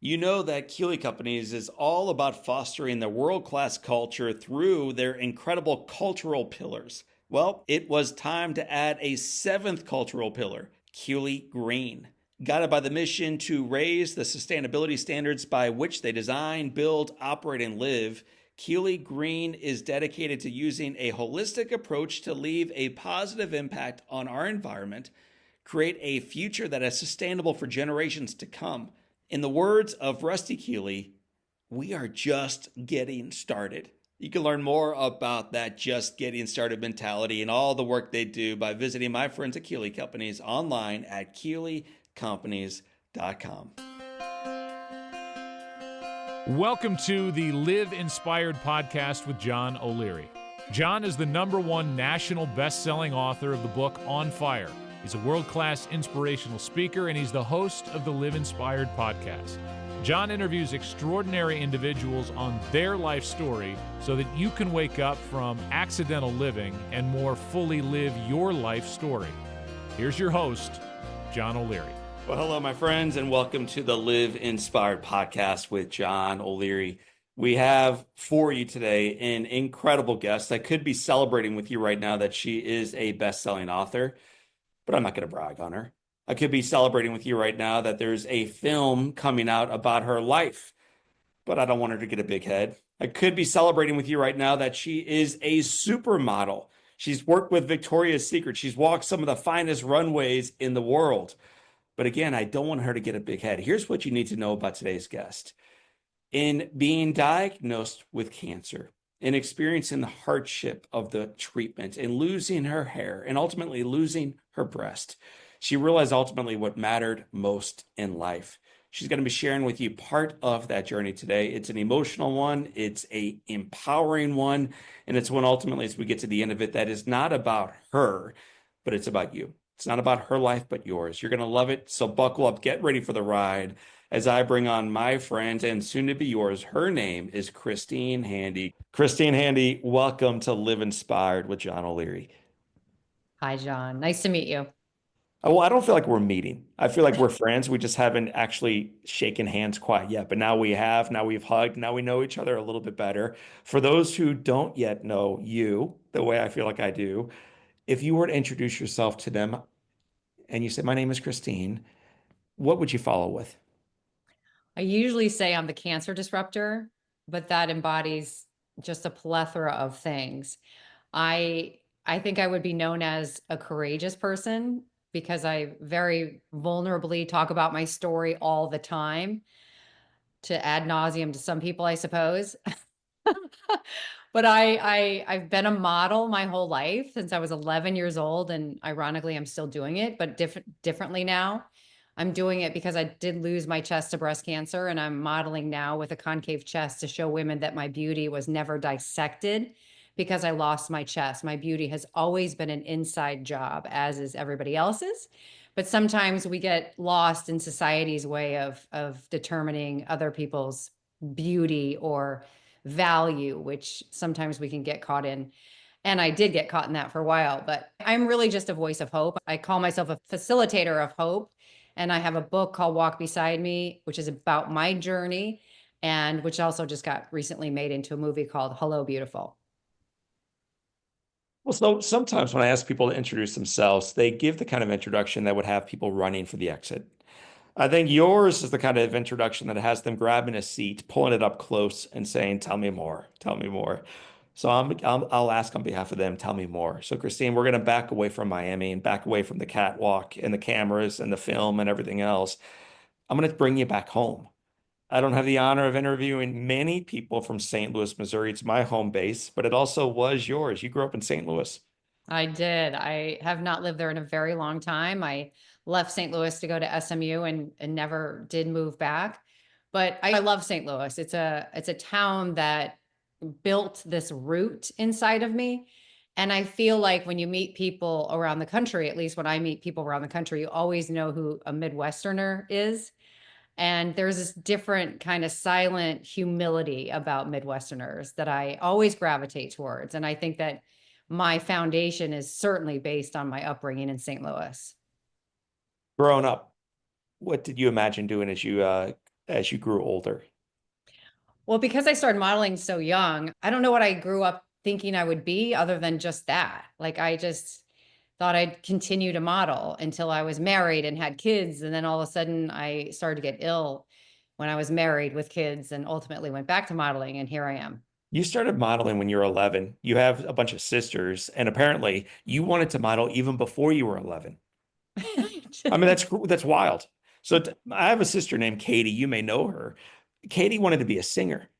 You know that Keeley Companies is all about fostering the world-class culture through their incredible cultural pillars. Well, it was time to add a seventh cultural pillar, Keeley Green. Guided by the mission to raise the sustainability standards by which they design, build, operate, and live, Keeley Green is dedicated to using a holistic approach to leave a positive impact on our environment, create a future that is sustainable for generations to come. In the words of Rusty Keeley, we are just getting started. You can learn more about that just getting started mentality and all the work they do by visiting my friends at Keeley Companies online at keeleycompanies.com. Welcome to the Live Inspired podcast with John O'Leary. John is the #1 national best-selling author of the book On Fire. He's a world-class inspirational speaker, and he's the host of the Live Inspired podcast. John interviews extraordinary individuals on their life story so that you can wake up from accidental living and more fully live your life story. Here's your host, John O'Leary. Well, hello, my friends, and welcome to the Live Inspired podcast with John O'Leary. We have for you today an incredible guest that could be celebrating with you right now that she is a best-selling author, but I'm not going to brag on her. I could be celebrating with you right now that there's a film coming out about her life, but I don't want her to get a big head. I could be celebrating with you right now that she is a supermodel. She's worked with Victoria's Secret. She's walked some of the finest runways in the world. But again, I don't want her to get a big head. Here's what you need to know about today's guest. In being diagnosed with cancer, in experiencing the hardship of the treatment, in losing her hair, and ultimately losing her breast, she realized ultimately what mattered most in life. She's going to be sharing with you part of that journey today. It's an emotional one, it's an empowering one, and it's one ultimately, as we get to the end of it, that is not about her, but it's about you. It's not about her life, but yours. You're going to love it, so buckle up, get ready for the ride as I bring on my friend and soon to be yours. Her name is Christine Handy. Christine Handy, welcome to Live Inspired with John O'Leary. Hi, John. Nice to meet you. Oh, well, I don't feel like we're meeting. I feel like we're friends. We just haven't actually shaken hands quite yet, but now we have. Now we've hugged. Now we know each other a little bit better. For those who don't yet know you the way I feel like I do, if you were to introduce yourself to them and you said, "My name is Christine," what would you follow with? I usually say I'm the cancer disruptor, but that embodies just a plethora of things. I think I would be known as a courageous person because I very vulnerably talk about my story all the time to ad nauseum to some people, I suppose. But I've been a model my whole life since I was 11 years old, and ironically, I'm still doing it, but differently now. I'm doing it because I did lose my chest to breast cancer, and I'm modeling now with a concave chest to show women that my beauty was never dissected because I lost my chest. My beauty has always been an inside job, as is everybody else's. But sometimes we get lost in society's way of determining other people's beauty or value, which sometimes we can get caught in. And I did get caught in that for a while, but I'm really just a voice of hope. I call myself a facilitator of hope. And I have a book called Walk Beside Me, which is about my journey, and which also just got recently made into a movie called Hello, Beautiful. Well, so sometimes when I ask people to introduce themselves, they give the kind of introduction that would have people running for the exit. I think yours is the kind of introduction that has them grabbing a seat, pulling it up close, and saying, "Tell me more, tell me more." So I'll ask on behalf of them, tell me more. So Christine, we're going to back away from Miami and back away from the catwalk and the cameras and the film and everything else. I'm going to bring you back home. I don't have the honor of interviewing many people from St. Louis, Missouri. It's my home base, but it also was yours. You grew up in St. Louis. I did. I have not lived there in a very long time. I left St. Louis to go to SMU and never did move back. But I love St. Louis. It's a town that built this root inside of me. And I feel like when you meet people around the country, at least when I meet people around the country, you always know who a Midwesterner is. And there's this different kind of silent humility about Midwesterners that I always gravitate towards. And I think that my foundation is certainly based on my upbringing in St. Louis. Growing up, what did you imagine doing as you as you grew older? Well, because I started modeling so young, I don't know what I grew up thinking I would be other than just that. Like I just thought I'd continue to model until I was married and had kids. And then all of a sudden I started to get ill when I was married with kids and ultimately went back to modeling. And here I am. You started modeling when you were 11. You have a bunch of sisters, and apparently you wanted to model even before you were 11. I mean, that's wild. I have a sister named Katie. You may know her. Katie wanted to be a singer,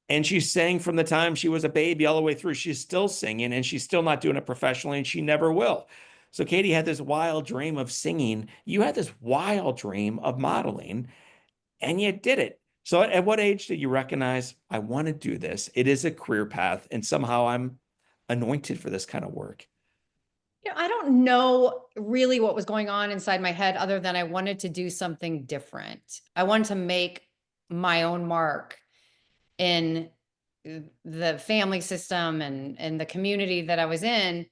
and she sang from the time she was a baby all the way through. She's still singing, and she's still not doing it professionally, and she never will. So Katie had this wild dream of singing. You had this wild dream of modeling, and you did it. So at what age did you recognize, I want to do this? It is a career path, and somehow I'm anointed for this kind of work. I don't know really what was going on inside my head other than I wanted to do something different. I wanted to make my own mark in the family system and the community that I was in.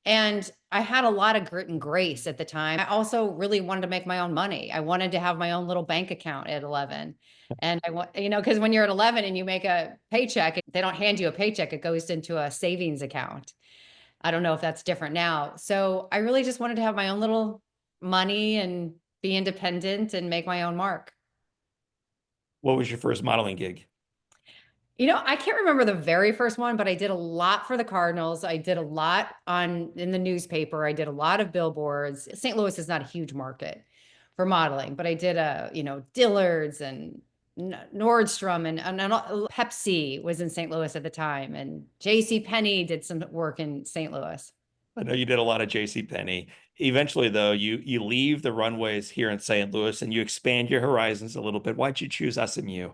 And I had a lot of grit and grace at the time. I also really wanted to make my own money. I wanted to have my own little bank account at 11. And I want, because when you're at 11 and you make a paycheck, they don't hand you a paycheck, it goes into a savings account. I don't know if that's different now. So I really just wanted to have my own little money and be independent and make my own mark. What was your first modeling gig? I can't remember the very first one, but I did a lot for the Cardinals. I did a lot in the newspaper. I did a lot of billboards. St. Louis is not a huge market for modeling, but I did Dillard's and Nordstrom and Pepsi was in St. Louis at the time, and J.C. Penney did some work in St. Louis. I know you did a lot of J.C. Penney. Eventually, though, you leave the runways here in St. Louis and you expand your horizons a little bit. Why'd you choose SMU?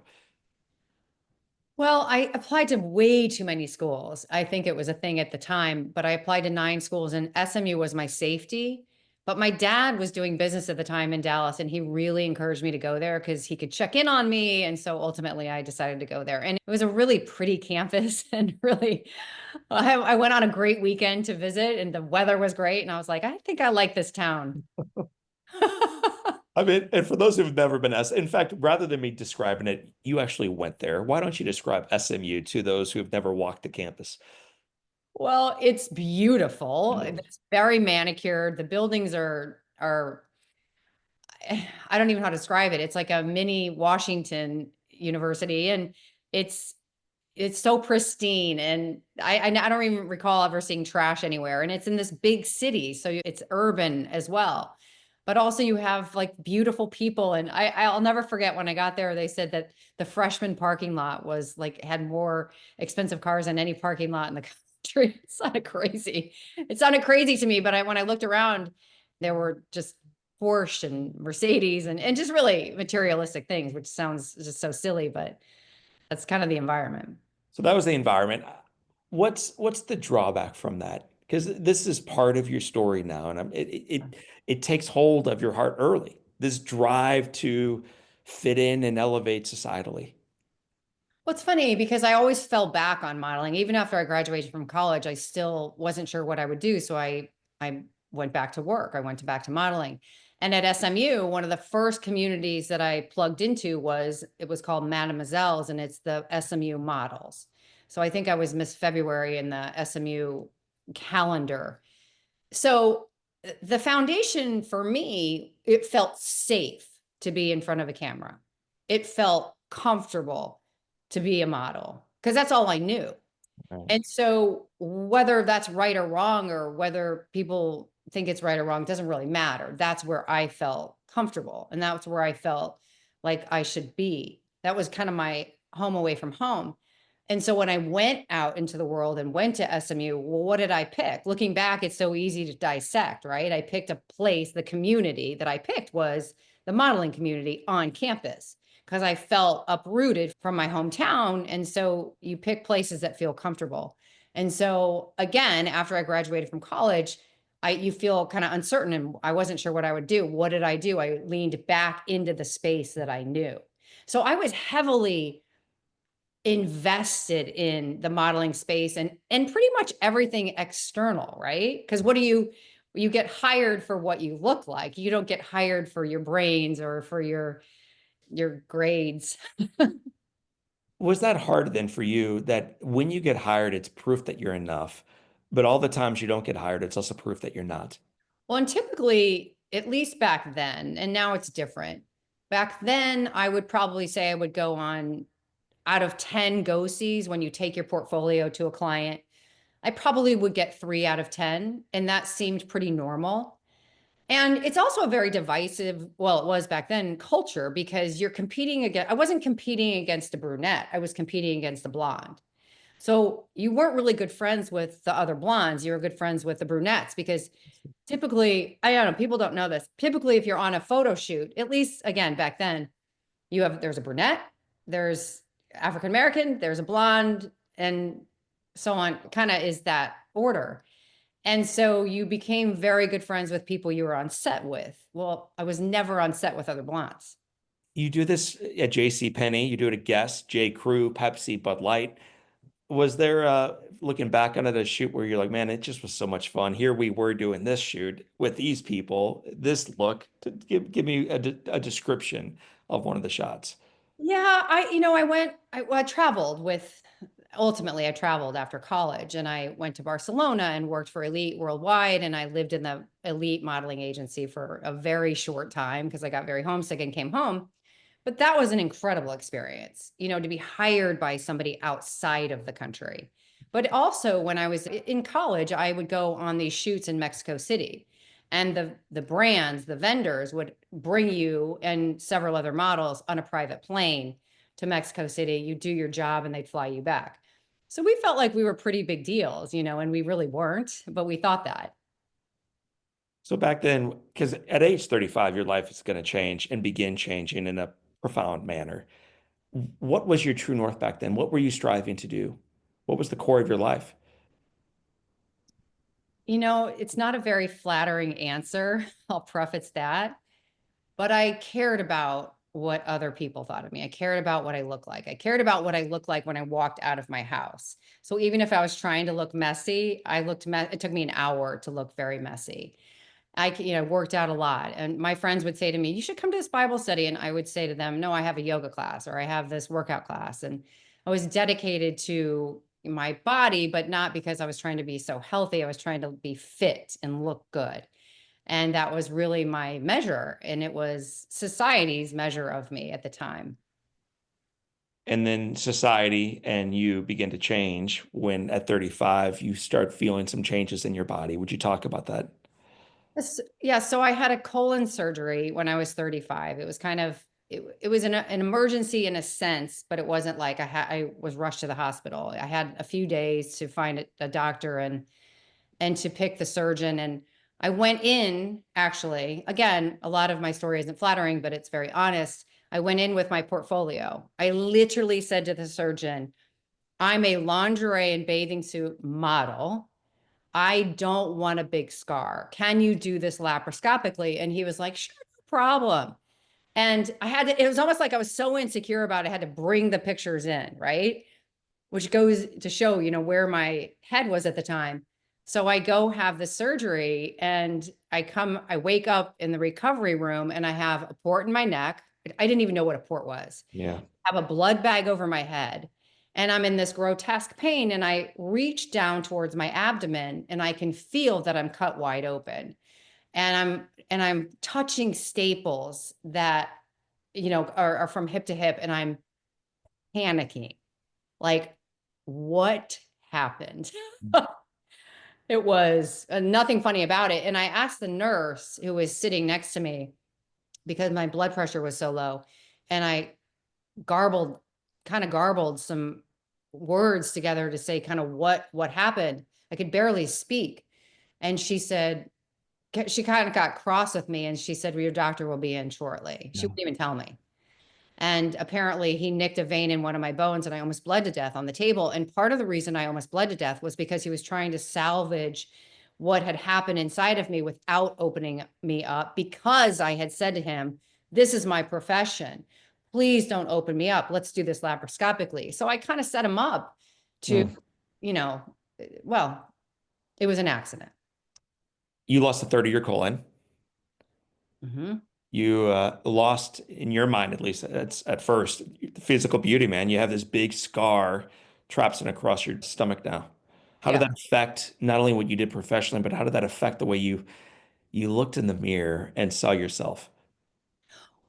Well, I applied to way too many schools. I think it was a thing at the time, but I applied to 9 schools and SMU was my safety. But my dad was doing business at the time in Dallas and he really encouraged me to go there because he could check in on me. And so ultimately I decided to go there. And it was a really pretty campus and really, I went on a great weekend to visit and the weather was great. And I was like, I think I like this town. I mean, and for those who've never been in fact, rather than me describing it, you actually went there. Why don't you describe SMU to those who have never walked the campus? Well, it's beautiful. It's very manicured. The buildings are I don't even know how to describe it. It's like a mini Washington University and it's it's so pristine and I don't even recall ever seeing trash anywhere and it's in this big city so it's urban as well. But also you have like beautiful people and I'll never forget when I got there they said that the freshman parking lot was like had more expensive cars than any parking lot in the country. It sounded crazy. It sounded crazy to me, but when I looked around there were just Porsche and Mercedes and just really materialistic things, which sounds just so silly, but that's kind of the environment. So that was the environment. What's the drawback from that? Because this is part of your story now, and it takes hold of your heart early. This drive to fit in and elevate societally. Well, it's funny because I always fell back on modeling. Even after I graduated from college, I still wasn't sure what I would do. So I went back to work. I went back to modeling. And at SMU, one of the first communities that I plugged into it was called Mademoiselle's, and it's the SMU models. So I think I was Miss February in the SMU calendar. So the foundation for me, it felt safe to be in front of a camera. It felt comfortable to be a model because that's all I knew. Right. And so whether that's right or wrong, or whether people think it's right or wrong, doesn't really matter. That's where I felt comfortable. And that's where I felt like I should be. That was kind of my home away from home. And so when I went out into the world and went to SMU, well, what did I pick? Looking back, it's so easy to dissect, right? I picked a place, the community that I picked was the modeling community on campus because I felt uprooted from my hometown. And so you pick places that feel comfortable. And so again, after I graduated from college, you feel kind of uncertain and I wasn't sure what I would do. What did I do? I leaned back into the space that I knew. So I was heavily invested in the modeling space and pretty much everything external, right? Because what do you get hired for what you look like. You don't get hired for your brains or for your your grades. Was that hard then for you that when you get hired, it's proof that you're enough, but all the times you don't get hired, it's also proof that you're not? Well, and typically, at least back then, and now it's different. Back then, I would probably say I would go on out of 10 go-sees when you take your portfolio to a client. I probably would get 3 out of 10, and that seemed pretty normal. And it's also a very divisive, well, it was back then, culture, because you're competing against, I wasn't competing against a brunette, I was competing against a blonde. So you weren't really good friends with the other blondes. You were good friends with the brunettes because typically, I don't know, people don't know this. Typically, if you're on a photo shoot, at least again, back then, there's a brunette, there's African American, there's a blonde, and so on, kind of is that order. And so you became very good friends with people you were on set with. Well, I was never on set with other blondes. You do this at J.C. Penney, you do it at Guess, J. Crew, Pepsi, Bud Light. Was there looking back on it a shoot where you're like, man, it just was so much fun. Here we were doing this shoot with these people, this look. Give me a description of one of the shots. Yeah, I traveled with, ultimately I traveled after college and I went to Barcelona and worked for Elite Worldwide. And I lived in the Elite modeling agency for a very short time because I got very homesick and came home. But that was an incredible experience, to be hired by somebody outside of the country. But also when I was in college, I would go on these shoots in Mexico City. And the brands, the vendors would bring you and several other models on a private plane to Mexico City. You do your job and they'd fly you back. So we felt like we were pretty big deals, and we really weren't, but we thought that. So back then, because at age 35, your life is going to change and begin changing in a profound manner. What was your true north back then? What were you striving to do? What was the core of your life? It's not a very flattering answer. I'll preface that. But I cared about what other people thought of me. I cared about what I looked like. I cared about what I looked like when I walked out of my house. So even if I was trying to look messy, it took me an hour to look very messy. Worked out a lot. And my friends would say to me, you should come to this Bible study. And I would say to them, no, I have a yoga class or I have this workout class. And I was dedicated to my body, but not because I was trying to be so healthy. I was trying to be fit and look good. And that was really my measure. And it was society's measure of me at the time. And then society and you begin to change when at 35 you start feeling some changes in your body. Would you talk about that? Yeah. So I had a colon surgery when I was 35. It was it was an emergency in a sense, but it wasn't like I was rushed to the hospital. I had a few days to find a doctor and to pick the surgeon. And I went in, actually, again, a lot of my story isn't flattering, but it's very honest. I went in with my portfolio. I literally said to the surgeon, I'm a lingerie and bathing suit model. I don't want a big scar. Can you do this laparoscopically? And he was like, sure, no problem. And it was almost like I was so insecure about it, I had to bring the pictures in, right? Which goes to show, where my head was at the time. So I go have the surgery and I wake up in the recovery room and I have a port in my neck. I didn't even know what a port was. Yeah. I have a blood bag over my head and I'm in this grotesque pain and I reach down towards my abdomen and I can feel that I'm cut wide open. And I'm touching staples that, are from hip to hip and I'm panicking. Like, what happened? It was nothing funny about it. And I asked the nurse who was sitting next to me because my blood pressure was so low. And I garbled, kind of garbled some words together to say kind of what happened. I could barely speak. And she said, she kind of got cross with me and she said, well, your doctor will be in shortly. She Yeah. wouldn't even tell me. And apparently he nicked a vein in one of my bones and I almost bled to death on the table. And part of the reason I almost bled to death was because he was trying to salvage what had happened inside of me without opening me up, because I had said to him, this is my profession. Please don't open me up. Let's do this laparoscopically. So I kind of set him up to, you know, well, it was an accident. You lost a third of your colon. Mm-hmm. You lost, in your mind at least, at first, physical beauty, man. You have this big scar trapped in across your stomach now. How did Yeah. that affect not only what you did professionally, but how did that affect the way you looked in the mirror and saw yourself?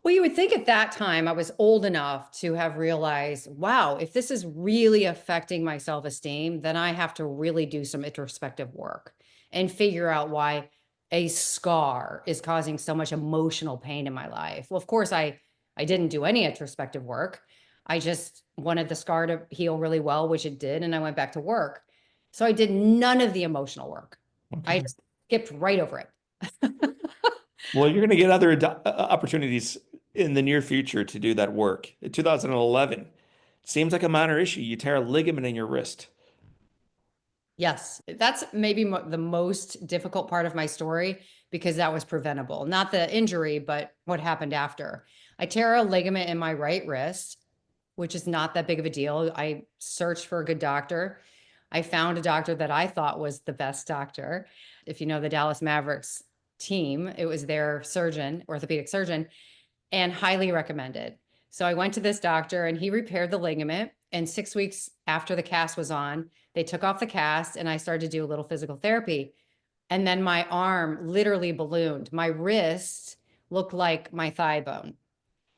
Well, you would think at that time I was old enough to have realized, wow, if this is really affecting my self-esteem, then I have to really do some introspective work and figure out why a scar is causing so much emotional pain in my life. Well, of course, I didn't do any introspective work. I just wanted the scar to heal really well, which it did, and I went back to work. So I did none of the emotional work. I Okay. just skipped right over it. Well, you're going to get other opportunities in the near future to do that work. In 2011, it seems like a minor issue. You tear a ligament in your wrist. Yes, that's maybe the most difficult part of my story because that was preventable. Not the injury, but what happened after. I tear a ligament in my right wrist, which is not that big of a deal. I searched for a good doctor. I found a doctor that I thought was the best doctor. If you know the Dallas Mavericks team, it was their surgeon, orthopedic surgeon, and highly recommended. So I went to this doctor and he repaired the ligament. And 6 weeks after the cast was on, they took off the cast and I started to do a little physical therapy. And then my arm literally ballooned. My wrist looked like my thigh bone.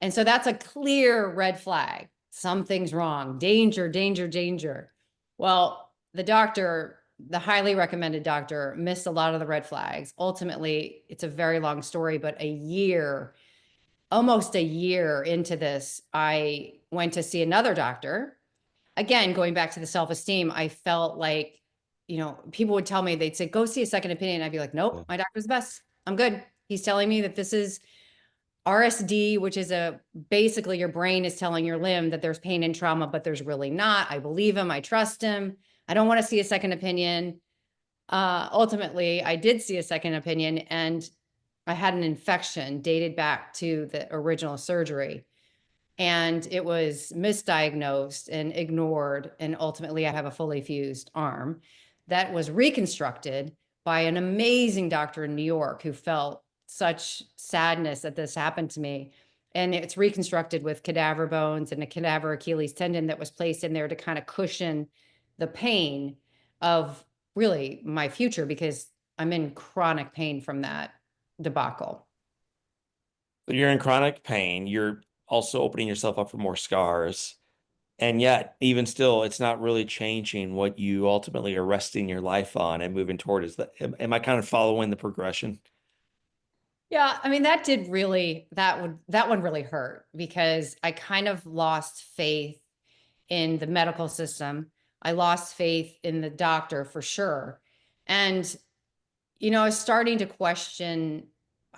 And so that's a clear red flag. Something's wrong. Danger, danger, danger. Well, the doctor, the highly recommended doctor, missed a lot of the red flags. Ultimately, it's a very long story, but almost a year into this, I went to see another doctor. Again, going back to the self-esteem, I felt like, people would tell me, they'd say, go see a second opinion. I'd be like, Yeah. nope, my doctor's the best. I'm good. He's telling me that this is RSD, which is basically your brain is telling your limb that there's pain and trauma, but there's really not. I believe him. I trust him. I don't want to see a second opinion. Ultimately, I did see a second opinion and I had an infection dated back to the original surgery. And it was misdiagnosed and ignored. And ultimately, I have a fully fused arm that was reconstructed by an amazing doctor in New York who felt such sadness that this happened to me. And it's reconstructed with cadaver bones and a cadaver Achilles tendon that was placed in there to kind of cushion the pain of really my future because I'm in chronic pain from that debacle. So you're in chronic pain. You're also opening yourself up for more scars. And yet, even still, it's not really changing what you ultimately are resting your life on and moving toward. Is that, am I kind of following the progression? Yeah, I mean that one really hurt because I kind of lost faith in the medical system. I lost faith in the doctor for sure. And I was starting to question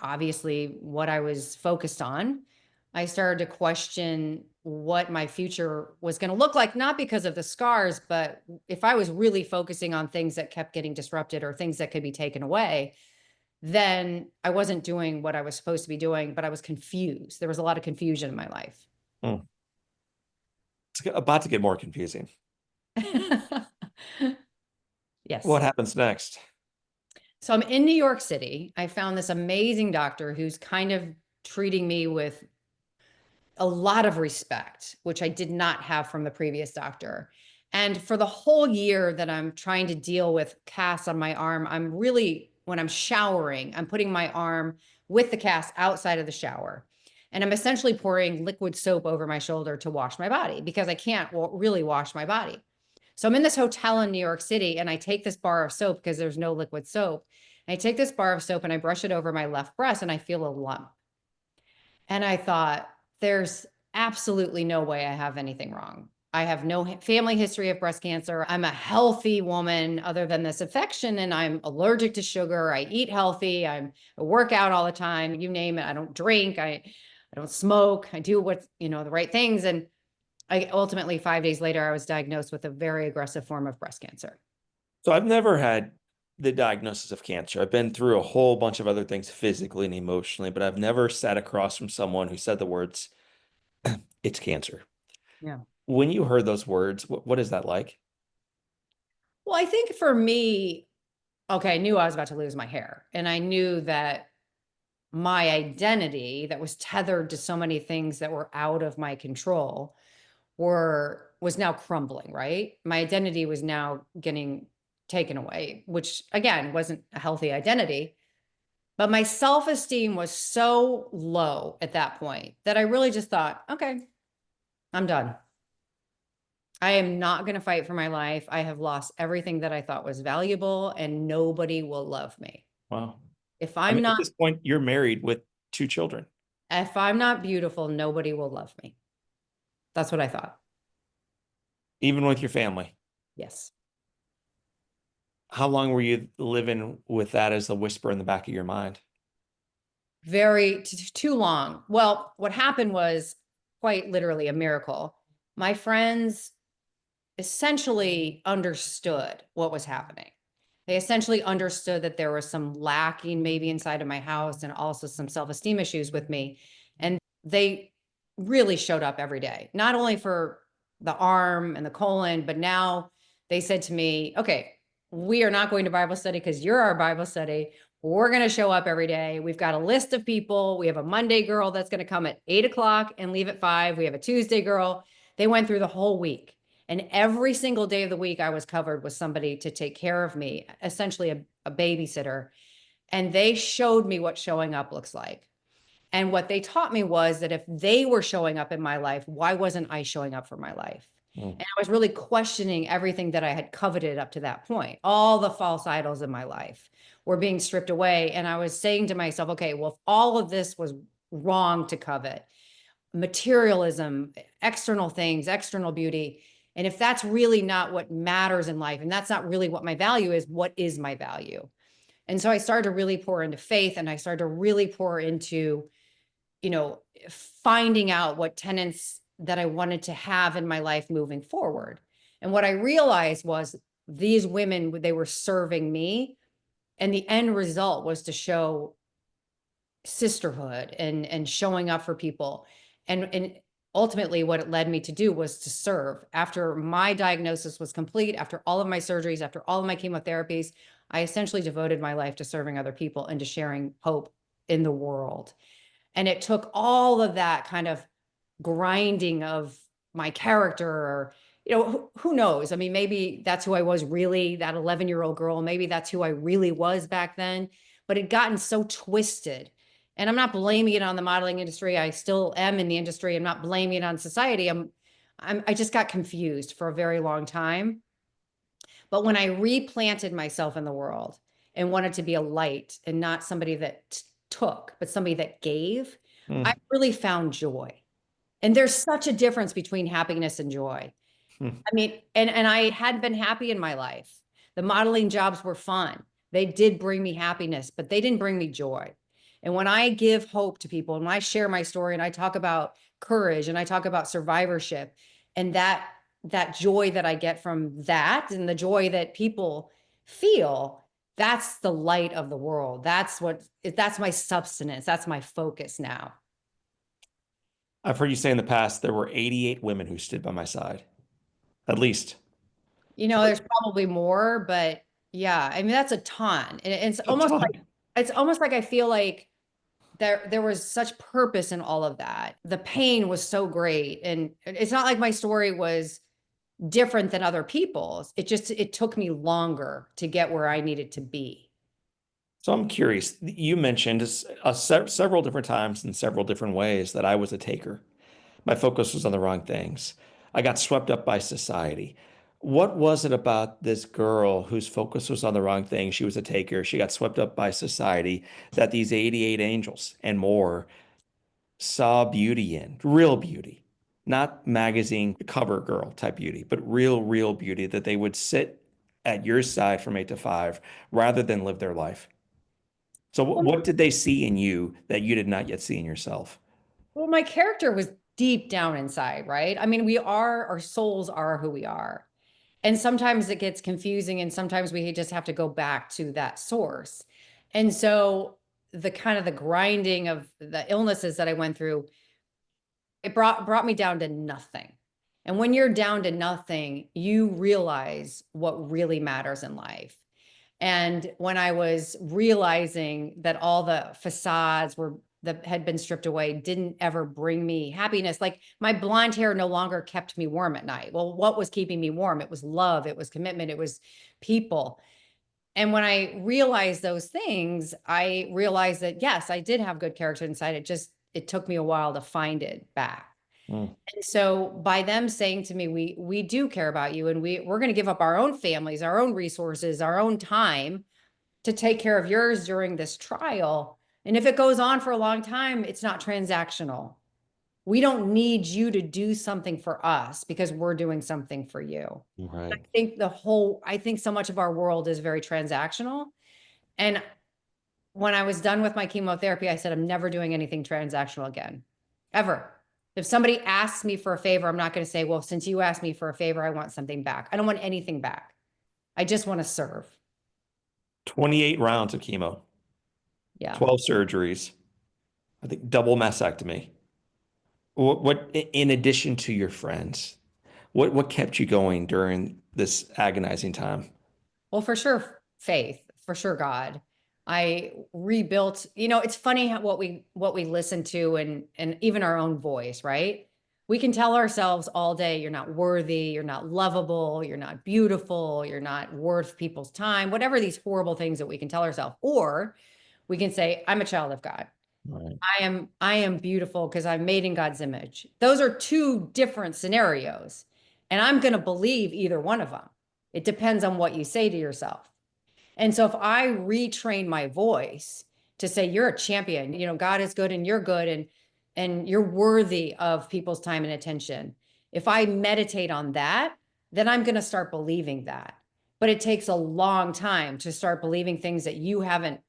obviously what I was focused on. I started to question what my future was going to look like, not because of the scars, but if I was really focusing on things that kept getting disrupted or things that could be taken away, then I wasn't doing what I was supposed to be doing, but I was confused. There was a lot of confusion in my life. Hmm. It's about to get more confusing. What Yes. happens next? So I'm in New York City. I found this amazing doctor who's kind of treating me with a lot of respect, which I did not have from the previous doctor. And for the whole year that I'm trying to deal with casts on my arm, when I'm showering, I'm putting my arm with the cast outside of the shower. And I'm essentially pouring liquid soap over my shoulder to wash my body because I can't really wash my body. So I'm in this hotel in New York City and I take this bar of soap because there's no liquid soap. And I take this bar of soap and I brush it over my left breast and I feel a lump. And I thought, there's absolutely no way I have anything wrong. I have no family history of breast cancer. I'm a healthy woman other than this infection, and I'm allergic to sugar. I eat healthy. I work out all the time. You name it. I don't drink. I don't smoke. I do the right things. And I ultimately 5 days later, I was diagnosed with a very aggressive form of breast cancer. So I've never had the diagnosis of cancer. I've been through a whole bunch of other things physically and emotionally, but I've never sat across from someone who said the words, it's cancer. Yeah. When you heard those words, what is that like? Well, I think for me, okay, I knew I was about to lose my hair, and I knew that my identity that was tethered to so many things that were out of my control was now crumbling, right? My identity was now getting taken away, which again wasn't a healthy identity. But my self-esteem was so low at that point that I really just thought, okay, I'm done. I am not going to fight for my life. I have lost everything that I thought was valuable, and nobody will love me. Wow. If I I'm mean, at not this point, you're married with 2 children. if I'm not beautiful, nobody will love me. That's what I thought. Even with your family. Yes. How long were you living with that as a whisper in the back of your mind? Very too long. Well, what happened was quite literally a miracle. My friends essentially understood what was happening. They essentially understood that there was some lacking maybe inside of my house and also some self-esteem issues with me. And they really showed up every day, not only for the arm and the colon, but now they said to me, okay, we are not going to Bible study because you're our Bible study. We're going to show up every day. We've got a list of people. We have a Monday girl that's going to come at 8 o'clock and leave at 5. We have a Tuesday girl. They went through the whole week. And every single day of the week, I was covered with somebody to take care of me, essentially a babysitter. And they showed me what showing up looks like. And what they taught me was that if they were showing up in my life, why wasn't I showing up for my life? Mm. And I was really questioning everything that I had coveted up to that point. All the false idols in my life were being stripped away. And I was saying to myself, okay, well, if all of this was wrong to covet, materialism, external things, external beauty, and if that's really not what matters in life, and that's not really what my value is, what is my value? And so I started to really pour into faith, and I started to really pour into, finding out what tenets that I wanted to have in my life moving forward. And what I realized was these women, they were serving me, and the end result was to show sisterhood and showing up for people. And ultimately what it led me to do was to serve. After my diagnosis was complete, after all of my surgeries, after all of my chemotherapies, I essentially devoted my life to serving other people and to sharing hope in the world. And it took all of that kind of grinding of my character, or who knows? I mean, maybe that's who I was really, that 11-year-old girl. Maybe that's who I really was back then, but it gotten so twisted. And I'm not blaming it on the modeling industry. I still am in the industry. I'm not blaming it on society. I just got confused for a very long time. But when I replanted myself in the world and wanted to be a light and not somebody that took, but somebody that gave, I really found joy. And there's such a difference between happiness and joy. Mm. I mean, and I had been happy in my life. The modeling jobs were fun. They did bring me happiness, but they didn't bring me joy. And when I give hope to people, and when I share my story and I talk about courage and I talk about survivorship, and that joy that I get from that and the joy that people feel, that's the light of the world. That's my substance. That's my focus now. I've heard you say in the past there were 88 women who stood by my side, at least. There's probably more, but yeah, I mean, that's a ton. And it's A almost ton. like, I feel like there was such purpose in all of that. The pain was so great. And it's not like my story was different than other people's. It took me longer to get where I needed to be. So I'm curious. You mentioned several different times in several different ways that I was a taker. My focus was on the wrong things. I got swept up by society. What was it about this girl whose focus was on the wrong thing? She was a taker. She got swept up by society that these 88 angels and more saw beauty in, real beauty, not magazine cover girl type beauty, but real beauty that they would sit at your side from 8 to 5 rather than live their life. So what did they see in you that you did not yet see in yourself? Well, my character was deep down inside, right? I mean, our souls are who we are. And sometimes it gets confusing, and sometimes we just have to go back to that source. And so the kind of the grinding of the illnesses that I went through, it brought me down to nothing. And when you're down to nothing, you realize what really matters in life. And when I was realizing that all the facades that had been stripped away didn't ever bring me happiness, like my blonde hair no longer kept me warm at night. Well, what was keeping me warm? It was love, it was commitment, it was people. And when I realized those things, I realized that yes, I did have good character inside. It took me a while to find it back. Mm. And so by them saying to me, we do care about you, and we're going to give up our own families, our own resources, our own time to take care of yours during this trial. And if it goes on for a long time, it's not transactional. We don't need you to do something for us because we're doing something for you. Right. I think so much of our world is very transactional. And when I was done with my chemotherapy, I said, I'm never doing anything transactional again, ever. If somebody asks me for a favor, I'm not going to say, well, since you asked me for a favor, I want something back. I don't want anything back. I just want to serve. 28 rounds of chemo, Yeah. 12 surgeries, I think double mastectomy. In addition to your friends, what kept you going during this agonizing time? Well, for sure, faith, for sure, God. I rebuilt, it's funny what we listen to, and even our own voice, right? We can tell ourselves all day, you're not worthy, you're not lovable, you're not beautiful, you're not worth people's time, whatever these horrible things that we can tell ourselves. Or we can say, I'm a child of God. Right. I am beautiful because I'm made in God's image. Those are two different scenarios. And I'm going to believe either one of them. It depends on what you say to yourself. And so if I retrain my voice to say, you're a champion, God is good and you're good, and you're worthy of people's time and attention. If I meditate on that, then I'm going to start believing that. But it takes a long time to start believing things that you haven't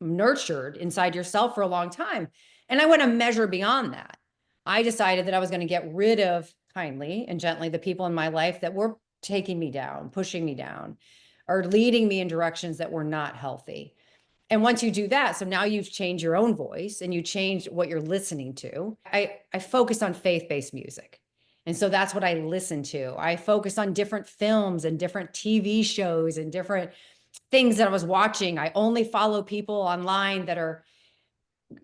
nurtured inside yourself for a long time. And I went a measure beyond that. I decided that I was going to get rid of, kindly and gently, the people in my life that were taking me down, pushing me down, or leading me in directions that were not healthy. And once you do that, so now you've changed your own voice and you changed what you're listening to. I focused on faith-based music. And so that's what I listen to. I focused on different films and different TV shows and different things that I was watching. I only follow people online that are,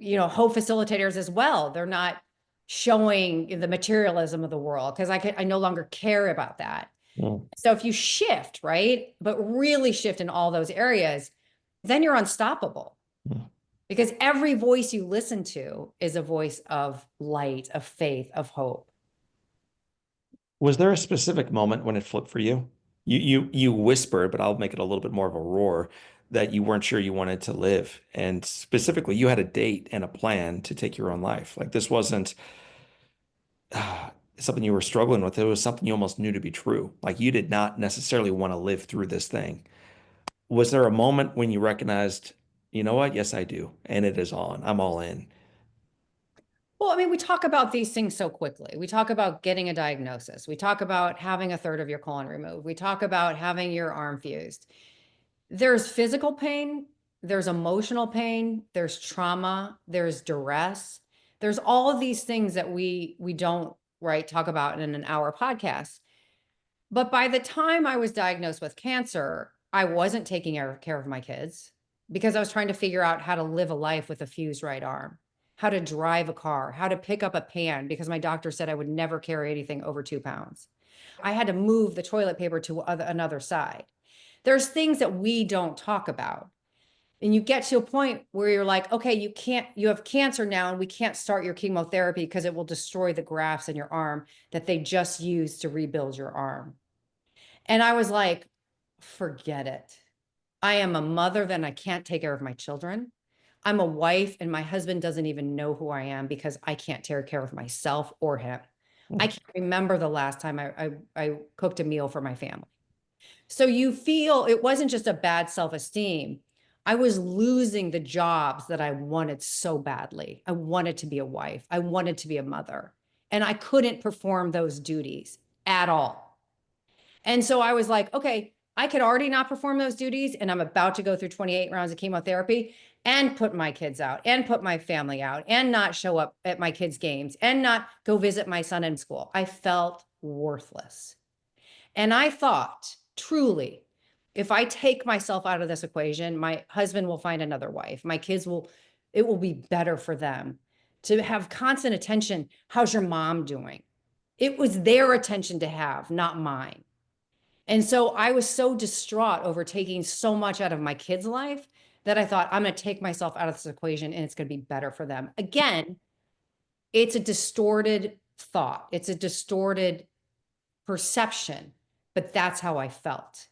hope facilitators as well. They're not showing the materialism of the world because I no longer care about that. Mm. So if you shift, right, but really shift in all those areas, then you're unstoppable. Mm. Because every voice you listen to is a voice of light, of faith, of hope. Was there a specific moment when it flipped for you? You whispered, but I'll make it a little bit more of a roar, that you weren't sure you wanted to live. And specifically, you had a date and a plan to take your own life. Like this wasn't something you were struggling with. It was something you almost knew to be true. Like you did not necessarily want to live through this thing. Was there a moment when you recognized, you know what? Yes, I do. And it is on. I'm all in. Well, I mean, we talk about these things so quickly. We talk about getting a diagnosis. We talk about having a third of your colon removed. We talk about having your arm fused. There's physical pain, there's emotional pain, there's trauma, there's duress. There's all of these things that we don't, right, talk about in an hour podcast. But by the time I was diagnosed with cancer, I wasn't taking care of my kids because I was trying to figure out how to live a life with a fused right arm, how to drive a car, how to pick up a pan because my doctor said I would never carry anything over 2 pounds. I had to move the toilet paper to another side. There's things that we don't talk about. And you get to a point where you're like, okay, you have cancer now and we can't start your chemotherapy because it will destroy the grafts in your arm that they just used to rebuild your arm. And I was like, forget it. I am a mother, then I can't take care of my children. I'm a wife and my husband doesn't even know who I am because I can't take care of myself or him. I can't remember the last time I cooked a meal for my family. So you feel it wasn't just a bad self-esteem. I was losing the jobs that I wanted so badly. I wanted to be a wife. I wanted to be a mother. And I couldn't perform those duties at all. And so I was like, okay, I could already not perform those duties. And I'm about to go through 28 rounds of chemotherapy and put my kids out and put my family out and not show up at my kids' games and not go visit my son in school. I felt worthless. And I thought truly if I take myself out of this equation, my husband will find another wife. My kids will, it will be better for them to have constant attention. How's your mom doing? It was their attention to have, not mine. And so I was so distraught over taking so much out of my kids' life that I thought, I'm going to take myself out of this equation and it's going to be better for them. Again, it's a distorted thought. It's a distorted perception, but that's how I felt.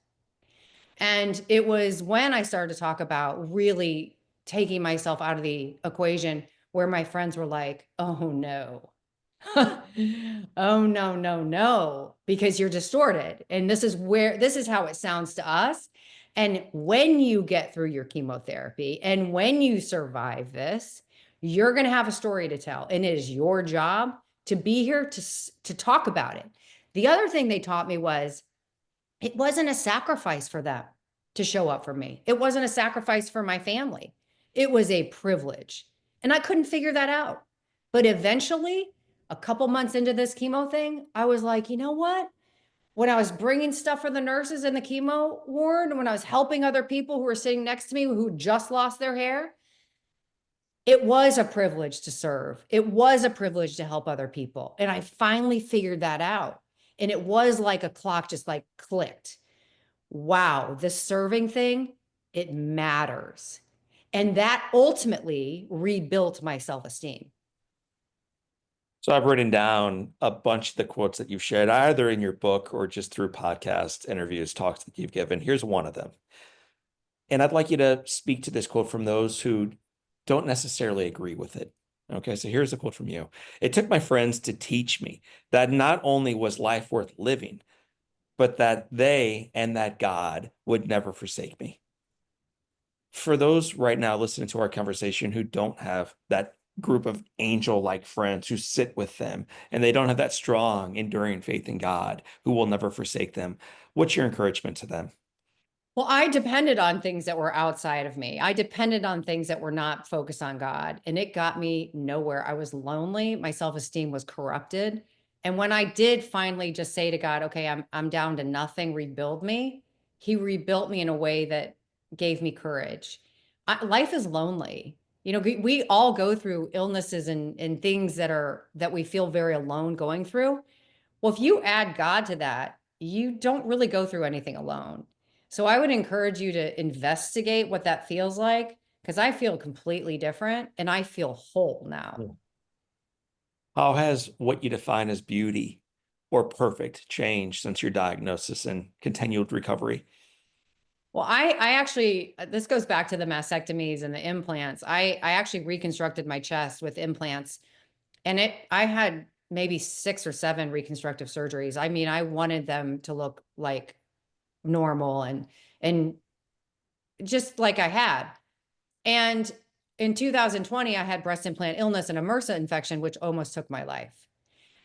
And it was when I started to talk about really taking myself out of the equation where my friends were like, oh no. Oh no, no, no, because you're distorted. And this is how it sounds to us. And when you get through your chemotherapy and when you survive this, you're going to have a story to tell. And it is your job to be here to talk about it. The other thing they taught me was it wasn't a sacrifice for them to show up for me. It wasn't a sacrifice for my family. It was a privilege. And I couldn't figure that out. But eventually, a couple months into this chemo thing, I was like, you know what? When I was bringing stuff for the nurses in the chemo ward, when I was helping other people who were sitting next to me who just lost their hair, it was a privilege to serve. It was a privilege to help other people. And I finally figured that out. And it was like a clock just like clicked. Wow, this serving thing, it matters. And that ultimately rebuilt my self-esteem. So I've written down a bunch of the quotes that you've shared, either in your book or just through podcast interviews, talks that you've given. Here's one of them. And I'd like you to speak to this quote from those who don't necessarily agree with it. Okay, so here's a quote from you. It took my friends to teach me that not only was life worth living, but that they and that God would never forsake me. For those right now listening to our conversation who don't have that group of angel-like friends who sit with them and they don't have that strong, enduring faith in God who will never forsake them, what's your encouragement to them? Well, I depended on things that were outside of me. I depended on things that were not focused on God, and it got me nowhere. I was lonely. My self-esteem was corrupted. And when I did finally just say to God, okay, I'm down to nothing, rebuild me, he rebuilt me in a way that gave me courage. Life is lonely. You know, we all go through illnesses and things that we feel very alone going through. Well, if you add God to that, you don't really go through anything alone. So I would encourage you to investigate what that feels like, because I feel completely different and I feel whole now. How has what you define as beauty or perfect changed since your diagnosis and continued recovery? Well, I actually, this goes back to the mastectomies and the implants. I actually reconstructed my chest with implants, and I had maybe 6 or 7 reconstructive surgeries. I mean, I wanted them to look like normal and just like I had. And in 2020, I had breast implant illness and a MRSA infection, which almost took my life.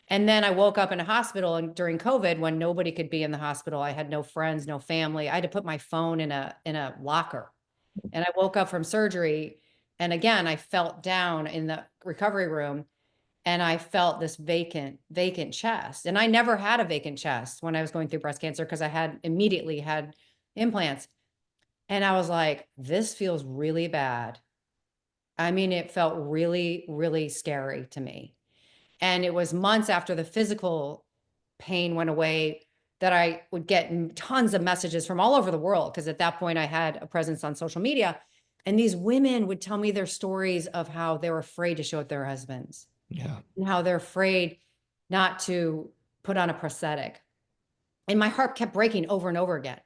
And then I woke up in a hospital, and during COVID, when nobody could be in the hospital, I had no friends, no family. I had to put my phone in a locker. And I woke up from surgery, and again, I felt down in the recovery room, and I felt this vacant chest. And I never had a vacant chest when I was going through breast cancer because I had immediately had implants. And I was like, this feels really bad. I mean, it felt really, really scary to me. And it was months after the physical pain went away that I would get tons of messages from all over the world. Because at that point I had a presence on social media. And these women would tell me their stories of how they were afraid to show it to their husbands. Yeah. And how they're afraid not to put on a prosthetic. And my heart kept breaking over and over again.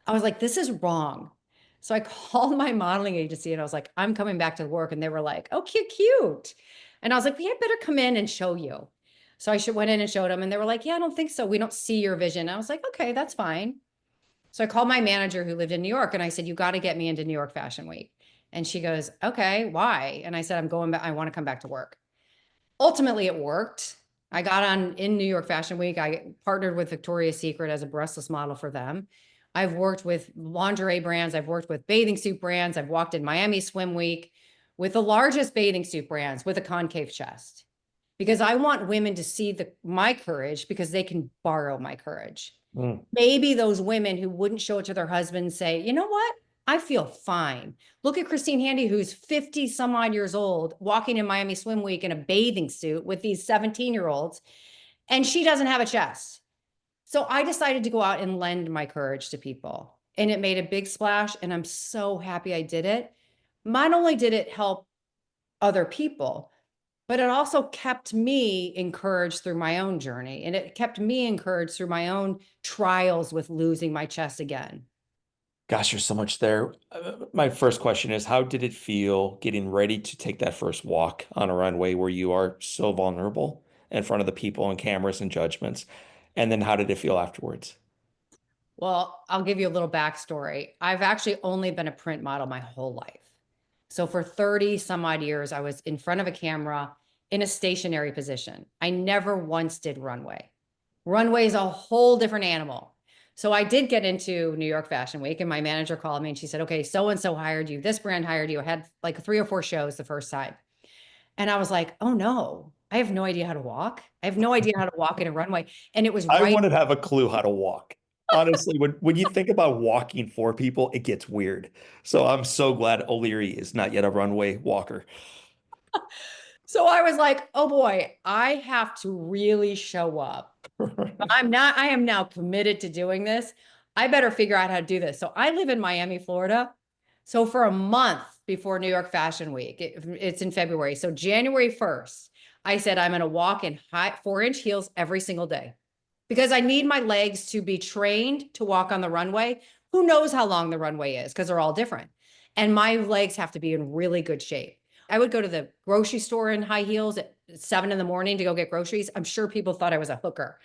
I was like, this is wrong. So I called my modeling agency and I was like, I'm coming back to work. And they were like, oh, cute, cute. And I was like, we had better come in and show you. So I went in and showed them, and they were like, yeah, I don't think so. We don't see your vision. I was like, okay, that's fine. So I called my manager who lived in New York, and I said, you got to get me into New York Fashion Week. And she goes, okay, why? And I said, I'm going back. I want to come back to work. Ultimately, it worked. I got on in New York Fashion Week. I partnered with Victoria's Secret as a breastless model for them. I've worked with lingerie brands. I've worked with bathing suit brands. I've walked in Miami Swim Week with the largest bathing suit brands with a concave chest, because I want women to see my courage because they can borrow my courage. Mm. Maybe those women who wouldn't show it to their husbands say, you know what? I feel fine. Look at Christine Handy, who's 50 some odd years old, walking in Miami Swim Week in a bathing suit with these 17-year-olds, and she doesn't have a chest. So I decided to go out and lend my courage to people. And it made a big splash. And I'm so happy I did it. Not only did it help other people, but it also kept me encouraged through my own journey. And it kept me encouraged through my own trials with losing my chest again. Gosh, there's so much there. My first question is, how did it feel getting ready to take that first walk on a runway where you are so vulnerable in front of the people and cameras and judgments? And then how did it feel afterwards? Well, I'll give you a little backstory. I've actually only been a print model my whole life. So for 30 some odd years, I was in front of a camera in a stationary position. I never once did runway. Runway is a whole different animal. So I did get into New York Fashion Week, and my manager called me and she said, okay, so-and-so hired you. This brand hired you. I had like 3 or 4 shows the first time. And I was like, oh no, I have no idea how to walk. I have no idea how to walk in a runway. And it was I right. wanted to have a clue how to walk. Honestly, when you think about walking for people, it gets weird. So I'm so glad O'Leary is not yet a runway walker. So I was like, oh boy, I have to really show up. I am now committed to doing this. I better figure out how to do this. So I live in Miami, Florida. So for a month before New York Fashion Week, it's in February. So January 1st, I said, I'm going to walk in high 4-inch heels every single day because I need my legs to be trained to walk on the runway. Who knows how long the runway is because they're all different. And my legs have to be in really good shape. I would go to the grocery store in high heels at 7 in the morning to go get groceries. I'm sure people thought I was a hooker.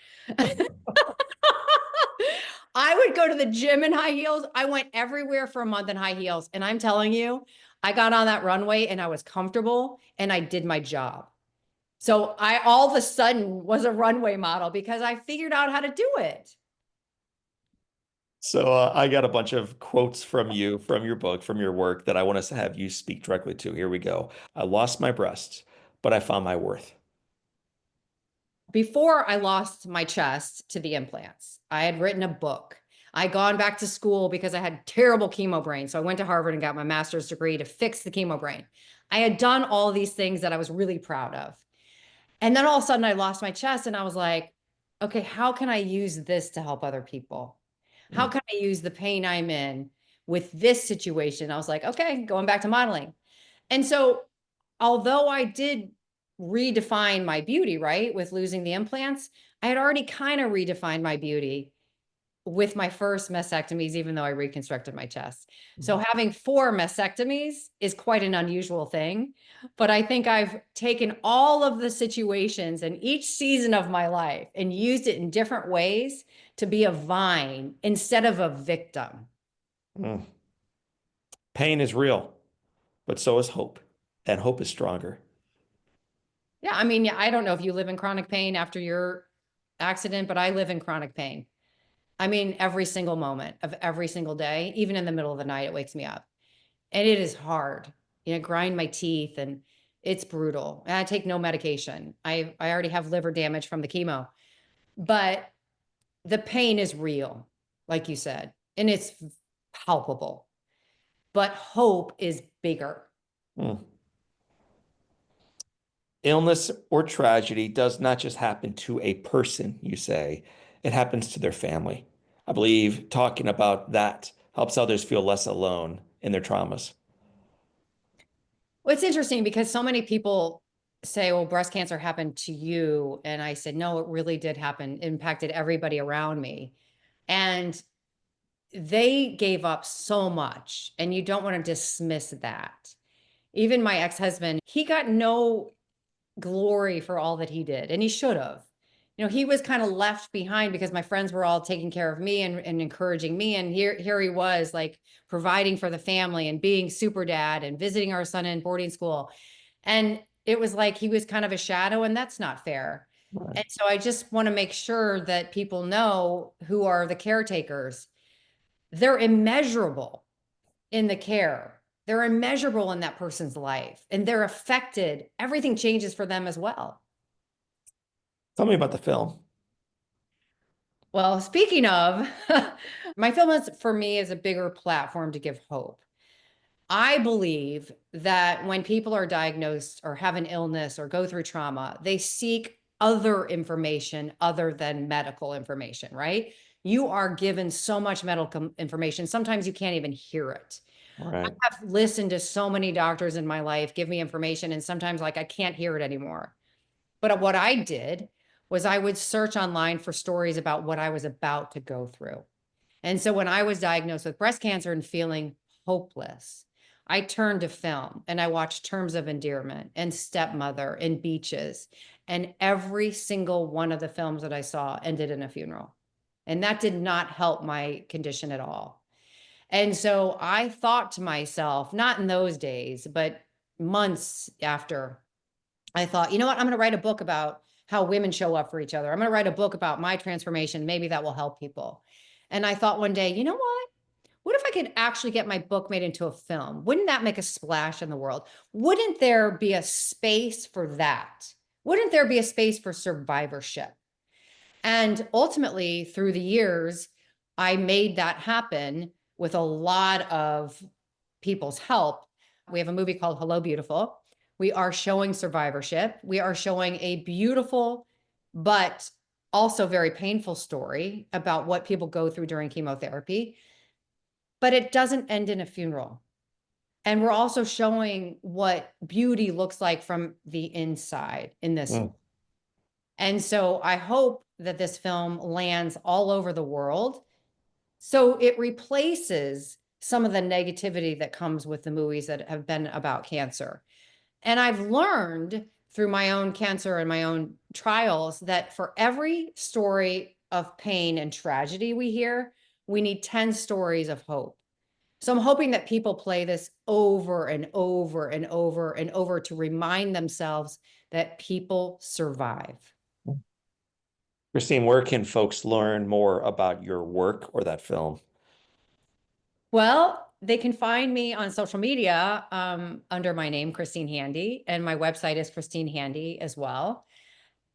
I would go to the gym in high heels. I went everywhere for a month in high heels. And I'm telling you, I got on that runway and I was comfortable and I did my job. So I all of a sudden was a runway model because I figured out how to do it. So I got a bunch of quotes from you, from your book, from your work that I want us to have you speak directly to. Here we go. I lost my breasts, but I found my worth. Before I lost my chest to the implants, I had written a book. I'd gone back to school because I had terrible chemo brain. So I went to Harvard and got my master's degree to fix the chemo brain. I had done all these things that I was really proud of. And then all of a sudden I lost my chest and I was like, okay, how can I use this to help other people? How Mm. can I use the pain I'm in with this situation? I was like, okay, going back to modeling. And so, although I did redefine my beauty, right, with losing the implants, I had already kind of redefined my beauty with my first mastectomies, even though I reconstructed my chest. So having 4 mastectomies is quite an unusual thing. But I think I've taken all of the situations in each season of my life and used it in different ways to be a vine instead of a victim. Mm. Pain is real, but so is hope, and hope is stronger. Yeah, I mean, yeah, I don't know if you live in chronic pain after your accident, but I live in chronic pain. I mean, every single moment of every single day, even in the middle of the night, it wakes me up. And it is hard. Grind my teeth and it's brutal. And I take no medication. I already have liver damage from the chemo. But the pain is real, like you said, and it's palpable. But hope is bigger. Mm. Illness or tragedy does not just happen to a person, you say, it happens to their family. I believe talking about that helps others feel less alone in their traumas. Well, it's interesting because so many people say, well, breast cancer happened to you. And I said, no, it really did happen, it impacted everybody around me. And they gave up so much. And you don't want to dismiss that. Even my ex-husband, he got no glory for all that he did, and he should have. He was kind of left behind because my friends were all taking care of me and encouraging me. And here he was like providing for the family and being super dad and visiting our son in boarding school. And it was like he was kind of a shadow, and that's not fair. Right. And so I just want to make sure that people know who are the caretakers. They're immeasurable in the care. They're immeasurable in that person's life, and they're affected. Everything changes for them as well. Tell me about the film. Well, speaking of, my film is for me is a bigger platform to give hope. I believe that when people are diagnosed or have an illness or go through trauma, they seek other information other than medical information, right? You are given so much medical information, sometimes you can't even hear it. I Right. have listened to so many doctors in my life give me information, and sometimes like I can't hear it anymore. But what I did was I would search online for stories about what I was about to go through. And so when I was diagnosed with breast cancer and feeling hopeless, I turned to film and I watched Terms of Endearment and Stepmother and Beaches. And every single one of the films that I saw ended in a funeral. And that did not help my condition at all. And so I thought to myself, not in those days, but months after, I thought, you know what? I'm going to write a book about how women show up for each other. I'm going to write a book about my transformation. Maybe that will help people. And I thought one day, you know what? What if I could actually get my book made into a film? Wouldn't that make a splash in the world? Wouldn't there be a space for that? Wouldn't there be a space for survivorship? And ultimately, through the years, I made that happen with a lot of people's help. We have a movie called Hello, Beautiful. We are showing survivorship. We are showing a beautiful, but also very painful story about what people go through during chemotherapy. But it doesn't end in a funeral. And we're also showing what beauty looks like from the inside in this. Mm. And so I hope that this film lands all over the world. So it replaces some of the negativity that comes with the movies that have been about cancer. And I've learned through my own cancer and my own trials that for every story of pain and tragedy we hear, we need 10 stories of hope. So I'm hoping that people play this over and over and over and over to remind themselves that people survive. Christine, where can folks learn more about your work or that film? Well, they can find me on social media under my name, Christine Handy, and my website is Christine Handy as well.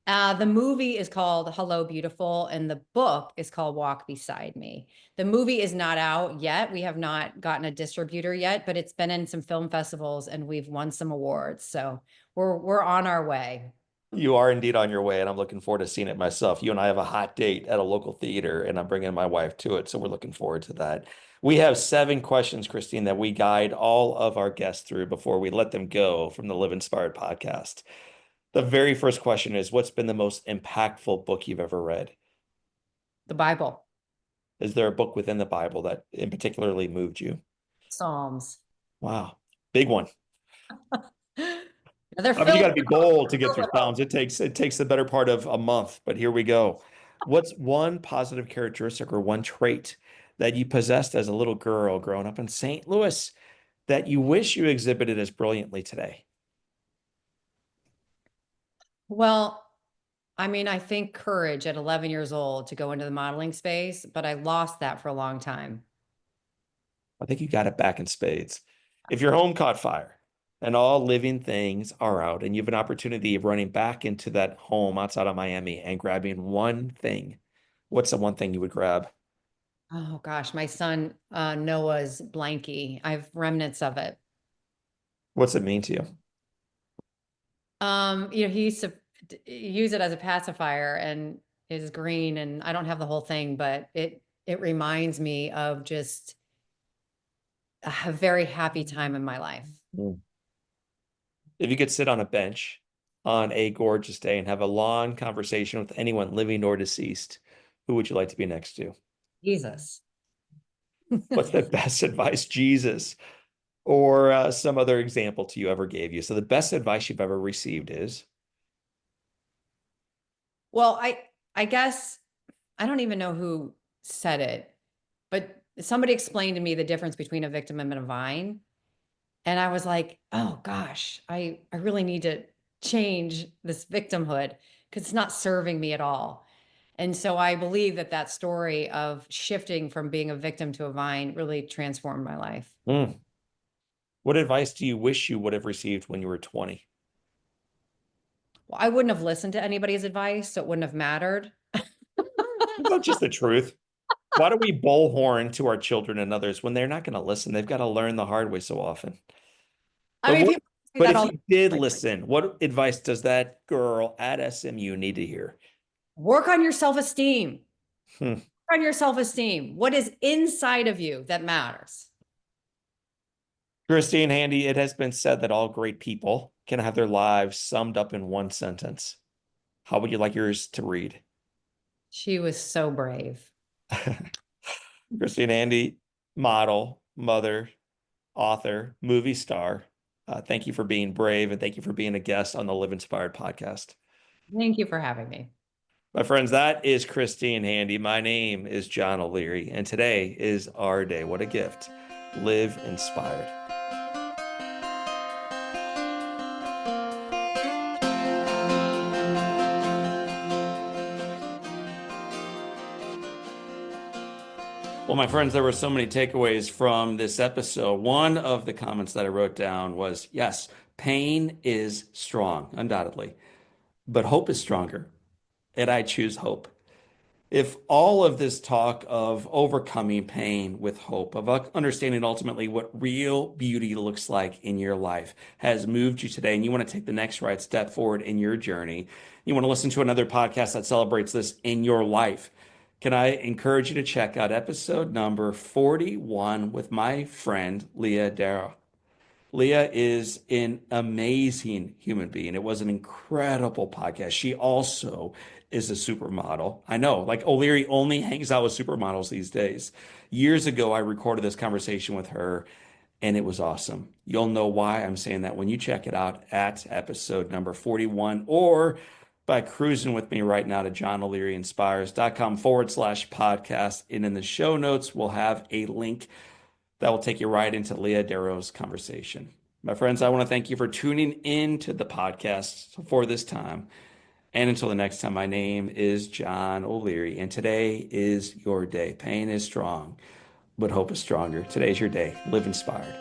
The movie is called Hello, Beautiful, and the book is called Walk Beside Me. The movie is not out yet. We have not gotten a distributor yet, but it's been in some film festivals and we've won some awards. So we're on our way. You are indeed on your way, and I'm looking forward to seeing it myself. You and I have a hot date at a local theater, and I'm bringing my wife to it, so we're looking forward to that. We have 7 questions, Christine, that we guide all of our guests through before we let them go from the Live Inspired podcast. The very first question is, what's been the most impactful book you've ever read? The Bible, Is there a book within the Bible that in particularly moved you? Psalms. Wow, big one. They're I mean, you got filled to be with hope. bold to They're get filled through with hope. Psalms. It takes the better part of a month, but here we go. What's one positive characteristic or one trait that you possessed as a little girl growing up in St. Louis that you wish you exhibited as brilliantly today? Well, I mean, I think courage at 11 years old to go into the modeling space, but I lost that for a long time. I think you got it back in spades. If your home caught fire and all living things are out and you have an opportunity of running back into that home outside of Miami and grabbing one thing, what's the one thing you would grab? Oh gosh, my son Noah's blankie. I have remnants of it. What's it mean to you? He used to use it as a pacifier and is green, and I don't have the whole thing, but it reminds me of just a very happy time in my life. Mm. If you could sit on a bench on a gorgeous day and have a long conversation with anyone living or deceased, who would you like to be next to? Jesus. What's the best advice Jesus or some other example to you ever gave you? So the best advice you've ever received is? Well, I guess I don't even know who said it, but somebody explained to me the difference between a victim and a vine. And I was like, oh gosh, I really need to change this victimhood because it's not serving me at all. And so I believe that that story of shifting from being a victim to a vine really transformed my life. Mm. What advice do you wish you would have received when you were 20? I wouldn't have listened to anybody's advice, so it wouldn't have mattered. That's just the truth. Why do we bullhorn to our children and others when they're not going to listen? They've got to learn the hard way so often. I But mean, what, people do but that if all you did like, listen, what advice does that girl at SMU need to hear? work on your self-esteem. Hmm. Work on your self-esteem. What is inside of you that matters? Christine Handy, it has been said that all great people can have their lives summed up in one sentence. How would you like yours to read? She was so brave. Christine Handy, model, mother, author, movie star. Thank you for being brave and thank you for being a guest on the Live Inspired podcast. Thank you for having me. My friends, that is Christine Handy. My name is John O'Leary, and today is our day. What a gift. Live inspired. Well, my friends, there were so many takeaways from this episode. One of the comments that I wrote down was, yes, pain is strong, undoubtedly, but hope is stronger. And I choose hope. If all of this talk of overcoming pain with hope, of understanding ultimately what real beauty looks like in your life has moved you today, and you want to take the next right step forward in your journey, you want to listen to another podcast that celebrates this in your life, can I encourage you to check out episode number 41 with my friend, Leah Darrow. Leah is an amazing human being. It was an incredible podcast. She also is a supermodel. I know, like O'Leary only hangs out with supermodels these days. Years ago, I recorded this conversation with her, and it was awesome. You'll know why I'm saying that when you check it out at episode number 41 or by cruising with me right now to johnolearyinspires.com/podcast. And in the show notes, we'll have a link that will take you right into Leah Darrow's conversation. My friends, I want to thank you for tuning in to the podcast for this time. And until the next time, my name is John O'Leary, and today is your day. Pain is strong, but hope is stronger. Today's your day. Live inspired.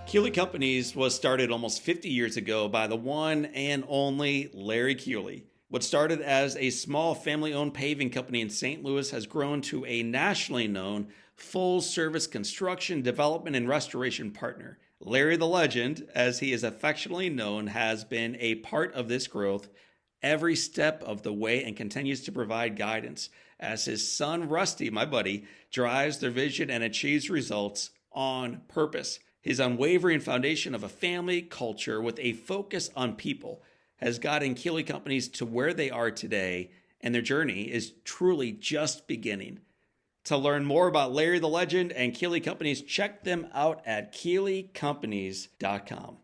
Keeley Companies was started almost 50 years ago by the one and only Larry Keeley. What started as a small family-owned paving company in St. Louis has grown to a nationally known full-service construction, development, and restoration partner. Larry the Legend, as he is affectionately known, has been a part of this growth every step of the way and continues to provide guidance as his son, Rusty, my buddy, drives their vision and achieves results on purpose. His unwavering foundation of a family culture with a focus on people has gotten Keeley Companies to where they are today, and their journey is truly just beginning. To learn more about Larry the Legend and Keeley Companies, check them out at KeeleyCompanies.com.